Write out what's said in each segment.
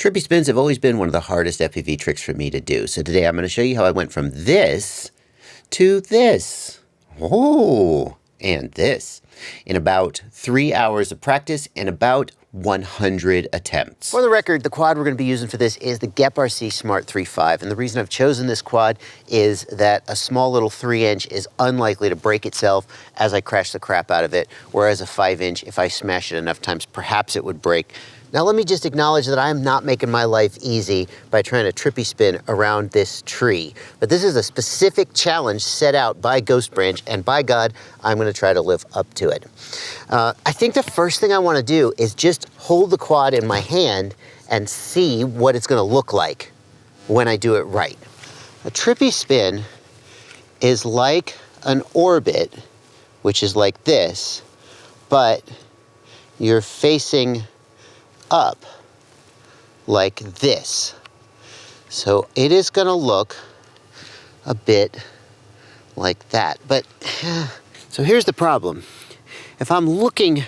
Trippy spins have always been one of the hardest FPV tricks for me to do. So today I'm going to show you how I went from this to this. Oh, and this in about 3 hours of practice and about 100 attempts. For the record, the quad we're going to be using for this is the GEP-RC Smart 3.5. And the reason I've chosen this quad is that a small little 3-inch is unlikely to break itself as I crash the crap out of it, whereas a 5-inch, if I smash it enough times, perhaps it would break. Now let me just acknowledge that I'm not making my life easy by trying to trippy spin around this tree. But this is a specific challenge set out by Ghost Branch, and by God, I'm gonna try to live up to it. I think the first thing I wanna do is just hold the quad in my hand and see what it's gonna look like when I do it right. A trippy spin is like an orbit, which is like this, but you're facing up like this. So it is going to look a bit like that. But so here's the problem. If I'm looking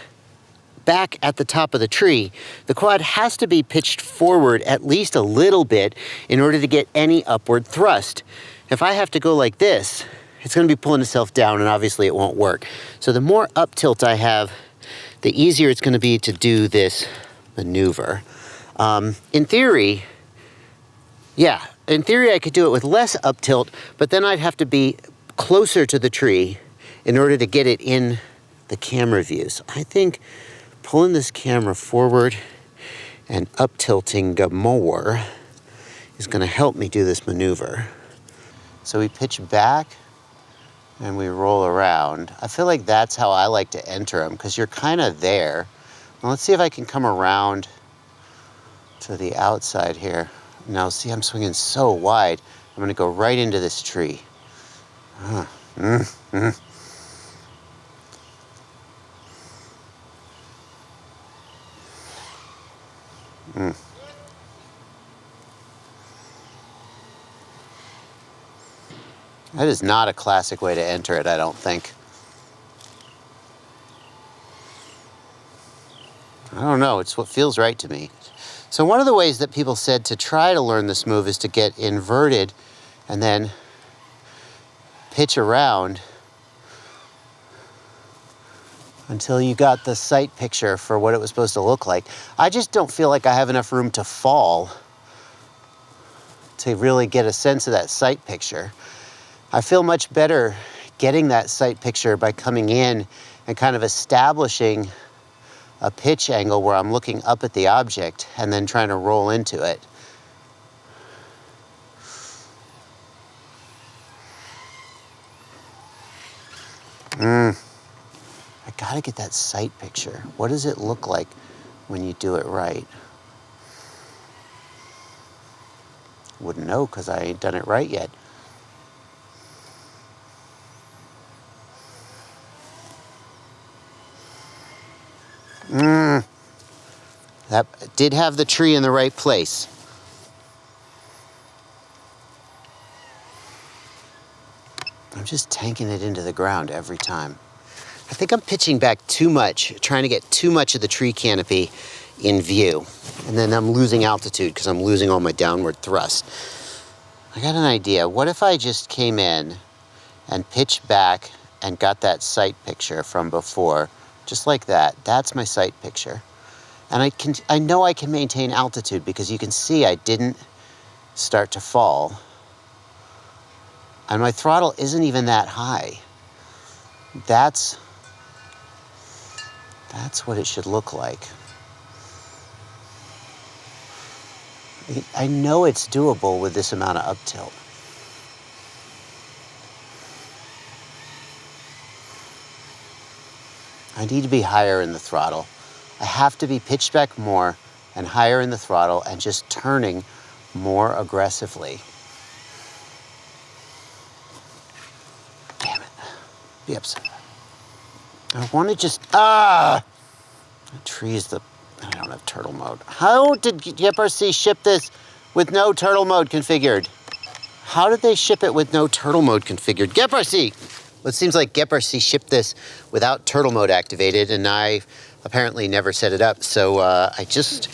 back at the top of the tree, the quad has to be pitched forward at least a little bit in order to get any upward thrust. If I have to go like this, it's going to be pulling itself down, and obviously it won't work. So the more up tilt I have, the easier it's going to be to do this maneuver. In theory, I could do it with less up tilt, but then I'd have to be closer to the tree in order to get it in the camera view. So I think pulling this camera forward and up tilting more is going to help me do this maneuver. So we pitch back and we roll around. I feel like that's how I like to enter them, because you're kind of there. Now let's see if I can come around to the outside here. Now see, I'm swinging so wide. I'm gonna go right into this tree. That is not a classic way to enter it, I don't think. I don't know, it's what feels right to me. So one of the ways that people said to try to learn this move is to get inverted and then pitch around until you got the sight picture for what it was supposed to look like. I just don't feel like I have enough room to fall to really get a sense of that sight picture. I feel much better getting that sight picture by coming in and kind of establishing a pitch angle where I'm looking up at the object and then trying to roll into it. I gotta get that sight picture. What does it look like when you do it right? Wouldn't know, because I ain't done it right yet. That did have the tree in the right place. I'm just tanking it into the ground every time. I think I'm pitching back too much, trying to get too much of the tree canopy in view. And then I'm losing altitude because I'm losing all my downward thrust. I got an idea. What if I just came in and pitched back and got that sight picture from before, just like that? That's my sight picture. And I know I can maintain altitude because you can see I didn't start to fall. And my throttle isn't even that high. That's what it should look like. I know it's doable with this amount of up tilt. I need to be higher in the throttle. I have to be pitched back more and higher in the throttle and just turning more aggressively. Damn it. Be upset. I want to just, that tree is I don't have turtle mode. How did GEP-RC ship this with no turtle mode configured? How did they ship it with no turtle mode configured? GEP-RC! Well, it seems like GEP-RC shipped this without turtle mode activated, and I apparently never set it up, so I just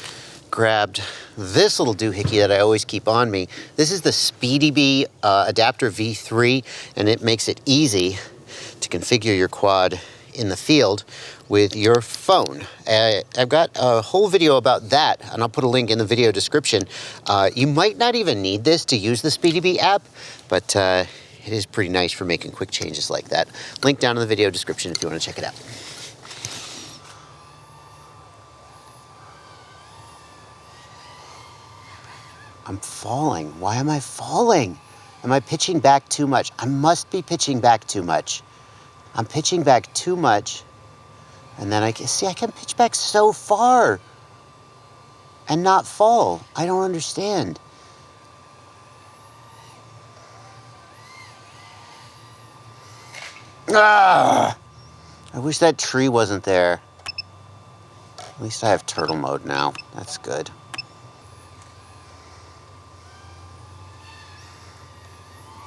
grabbed this little doohickey that I always keep on me. This is the Speedy Bee Adapter V3, and it makes it easy to configure your quad in the field with your phone. I've got a whole video about that, and I'll put a link in the video description. You might not even need this to use the Speedy Bee app, but it is pretty nice for making quick changes like that. Link down in the video description if you want to check it out. I'm falling. Why am I falling? Am I pitching back too much? I must be pitching back too much. I'm pitching back too much. And then I can pitch back so far and not fall. I don't understand. Ah! I wish that tree wasn't there. At least I have turtle mode now. That's good.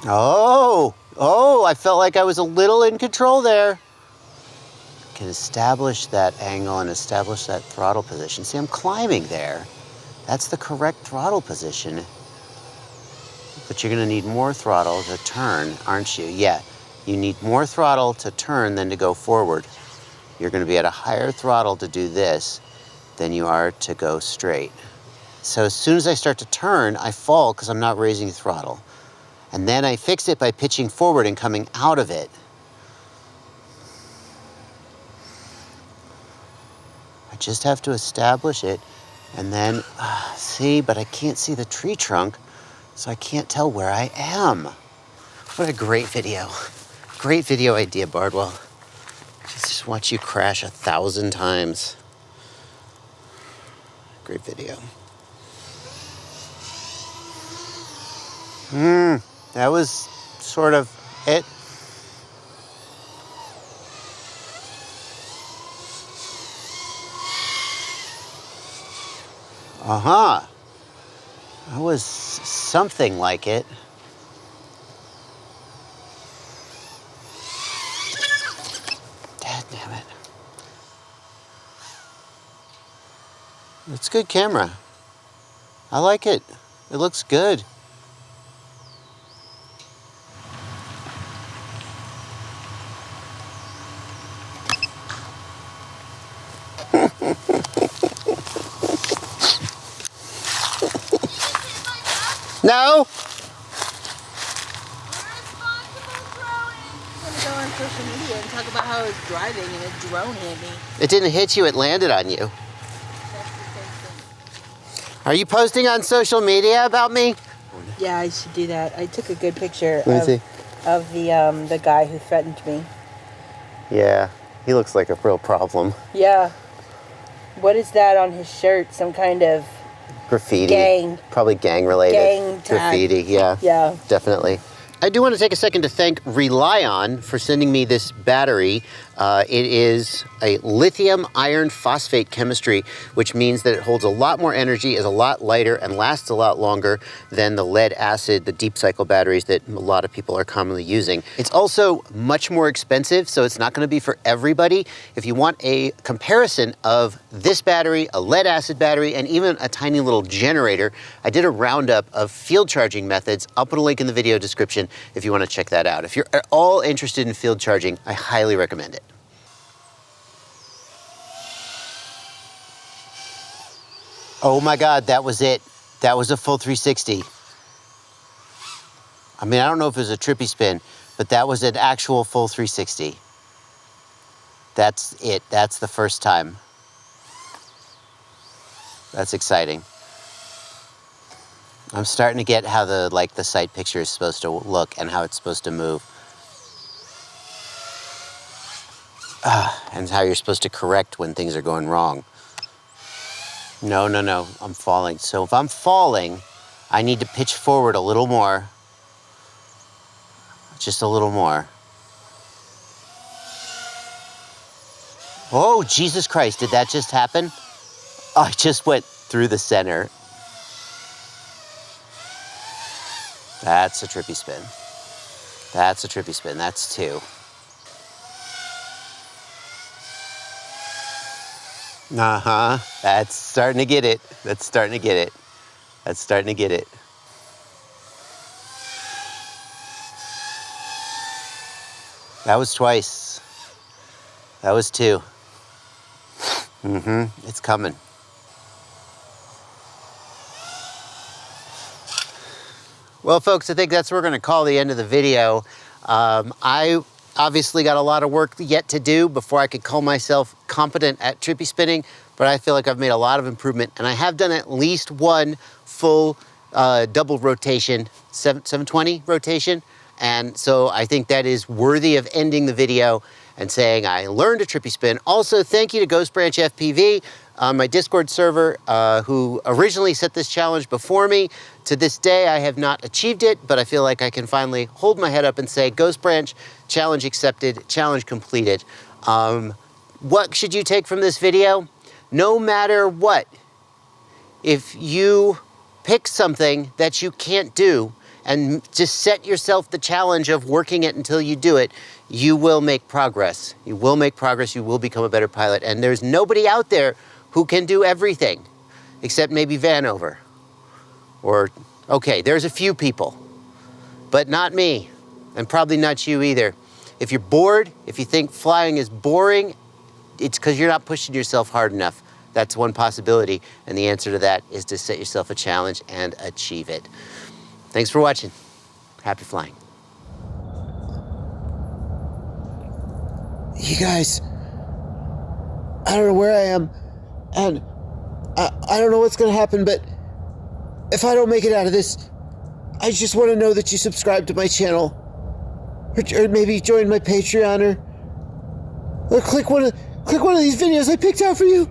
Oh, I felt like I was a little in control there. I can establish that angle and establish that throttle position. See, I'm climbing there. That's the correct throttle position. But you're gonna need more throttle to turn, aren't you? Yeah, you need more throttle to turn than to go forward. You're gonna be at a higher throttle to do this than you are to go straight. So as soon as I start to turn, I fall because I'm not raising throttle. And then I fix it by pitching forward and coming out of it. I just have to establish it. And then, see, but I can't see the tree trunk, so I can't tell where I am. What a great video. Great video idea, Bardwell. Just watch you crash 1,000 times. Great video. That was sort of it. That was something like it. Dadnammit. It's good camera. I like it. It looks good. No. I'm gonna go on social media and talk about how I was driving and a drone hit me. It didn't hit you, it landed on you. That's the same thing. Are you posting on social media about me? Yeah, I should do that. I took a good picture Let me see. of the guy who threatened me. Yeah, he looks like a real problem. Yeah. What is that on his shirt? Some kind of Graffiti. Gang. Probably gang related. Gang tag. Graffiti, yeah. Yeah. Definitely. I do want to take a second to thank Relion for sending me this battery. It is a lithium iron phosphate chemistry, which means that it holds a lot more energy, is a lot lighter, and lasts a lot longer than the lead acid, the deep cycle batteries that a lot of people are commonly using. It's also much more expensive, so it's not going to be for everybody. If you want a comparison of this battery, a lead acid battery, and even a tiny little generator, I did a roundup of field charging methods. I'll put a link in the video description if you want to check that out. If you're at all interested in field charging, I highly recommend it. Oh my God, that was it. That was a full 360. I mean, I don't know if it was a Trippy Spin, but that was an actual full 360. That's it. That's the first time. That's exciting. I'm starting to get how the sight picture is supposed to look and how it's supposed to move. And how you're supposed to correct when things are going wrong. No, I'm falling. So if I'm falling, I need to pitch forward a little more. Just a little more. Oh, Jesus Christ, did that just happen? Oh, I just went through the center. That's a Trippy Spin. That's a Trippy Spin. That's 2. Uh-huh. That's starting to get it. That's starting to get it. That's starting to get it. That was twice. That was 2. It's coming. Well, folks, I think that's what we're going to call the end of the video. I obviously got a lot of work yet to do before I could call myself competent at trippy spinning, but I feel like I've made a lot of improvement, and I have done at least one full double rotation, 720 rotation, and so I think that is worthy of ending the video and saying I learned a trippy spin. Also, thank you to Ghost Branch FPV, my Discord server, who originally set this challenge before me. To this day, I have not achieved it, but I feel like I can finally hold my head up and say, Ghost Branch, challenge accepted, challenge completed. What should you take from this video? No matter what, if you pick something that you can't do and just set yourself the challenge of working it until you do it, you will make progress. You will make progress, you will become a better pilot. And there's nobody out there who can do everything, except maybe Vanover. Or, okay, there's a few people, but not me, and probably not you either. If you're bored, if you think flying is boring, it's because you're not pushing yourself hard enough. That's one possibility, and the answer to that is to set yourself a challenge and achieve it. Thanks for watching. Happy flying. You guys, I don't know where I am, and I don't know what's gonna happen, but if I don't make it out of this, I just want to know that you subscribe to my channel, or maybe join my Patreon, or click one of these videos I picked out for you.